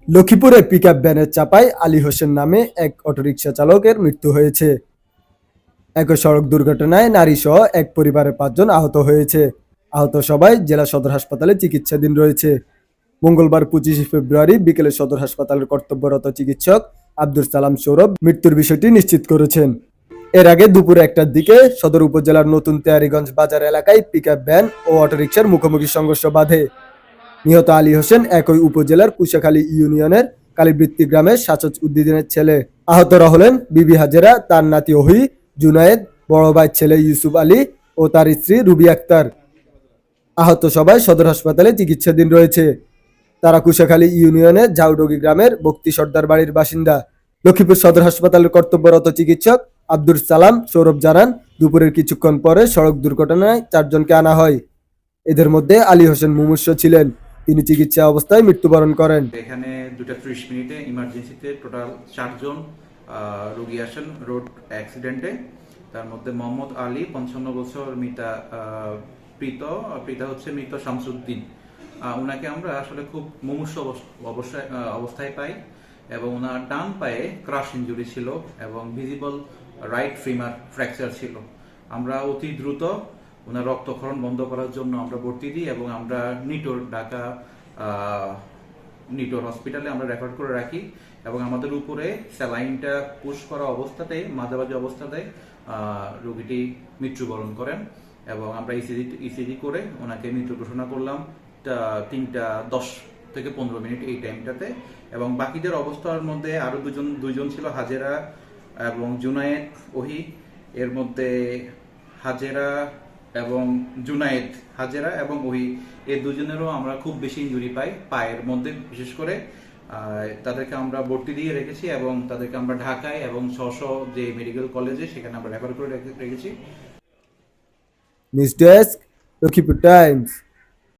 লক্ষ্মীপুরে পিকআপ ভ্যানের চাপায় আলী হোসেন নামে এক অটোরিকশা চালকের মৃত্যু হয়েছে। একই সড়ক দুর্ঘটনায় নারীসহ এক পরিবারের ৫ জন আহত হয়েছে। আহত সবাই জেলা সদর হাসপাতালে চিকিৎসাধীন রয়েছে। মঙ্গলবার ২৫শে ফেব্রুয়ারি বিকেলে সদর হাসপাতালের কর্তব্যরত চিকিৎসক আব্দুল সালাম সৌরভ মৃত্যুর বিষয়টি নিশ্চিত করেছেন। এর আগে দুপুর ১টার দিকে সদর উপজেলার নতুন তেয়ারীগঞ্জ বাজার এলাকায় পিকআপ ভ্যান ও অটোরিকশার মুখোমুখি সংঘর্ষ বাধে। নিহত আলী হোসেন একই উপজেলার কুশাখালী ইউনিয়নের কালীবৃত্তি গ্রামের সাচচ উদ্দিনের ছেলে। আহতরা হলেন বিবি হাজেরা, তার নাতি ওহি, জুনায়েদ, বড় ভাইয়ের ছেলে ইউসুফ আলী ও তার স্ত্রী রুবি আক্তার। আহত সবাই সদর হাসপাতালে চিকিৎসাধীন রয়েছে। তারা কুশাখালী ইউনিয়নের ঝাউডগি গ্রামের বক্তি সর্দার বাড়ির বাসিন্দা। লক্ষ্মীপুর সদর হাসপাতালের কর্তব্যরত চিকিৎসক আব্দুল সালাম সৌরভ জানান, দুপুরের কিছুক্ষণ পরে সড়ক দুর্ঘটনায় ৪ জনকে আনা হয়। এদের মধ্যে আলী হোসেন মুমূর্ষু ছিলেন। তিনি চিকিৎসা অবস্থায় মৃত্যুবরণ করেন। এখানে 2:30 ইমার্জেন্সিতে টোটাল 4 জন রোগী আসেন রোড অ্যাক্সিডেন্টে। তার মধ্যে মোহাম্মদ আলী 55 বছর, পিতা হচ্ছে মৃত শামসুদ্দিন। ওনাকে আমরা আসলে খুব মুমূর্ষু অবস্থায় পাই এবং ওনার ডান পায়ে ক্রাশ ইনজুরি ছিল এবং ভিজিবল রাইট ফিমার ফ্র্যাকচার ছিল। আমরা অতি দ্রুত ওনার রক্তক্ষরণ বন্ধ করার জন্য আমরা ভর্তি দিই এবং আমরা নিটোর হসপিটালে আমরা রেফার করে রাখি এবং আমাদের উপরে স্যালাইনটা পুশ করা অবস্থাতে, মাঝামাঝি অবস্থাতে রোগীটি মৃত্যুবরণ করেন এবং আমরা ইসিজি করে ওনাকে মৃত্যু ঘোষণা করলাম 3:10 থেকে 15 মিনিট এই টাইমটাতে। এবং বাকিদের অবস্থার মধ্যে আরো দুজন ছিল, হাজেরা এবং জুনায়েদ ওহি। এর মধ্যে হাজেরা এবং ওহি এই দুজনেরও আমরা খুব বেশি ইনজুরি পাই পায়ের মধ্যে, বিশেষ করে তাদেরকে আমরা ভর্তি দিয়ে রেখেছি এবং তাদেরকে আমরা ঢাকায় এবং যে মেডিকেল কলেজে সেখানে আমরা রেফার করে রেখেছি। News desk, Lakshmipur Times.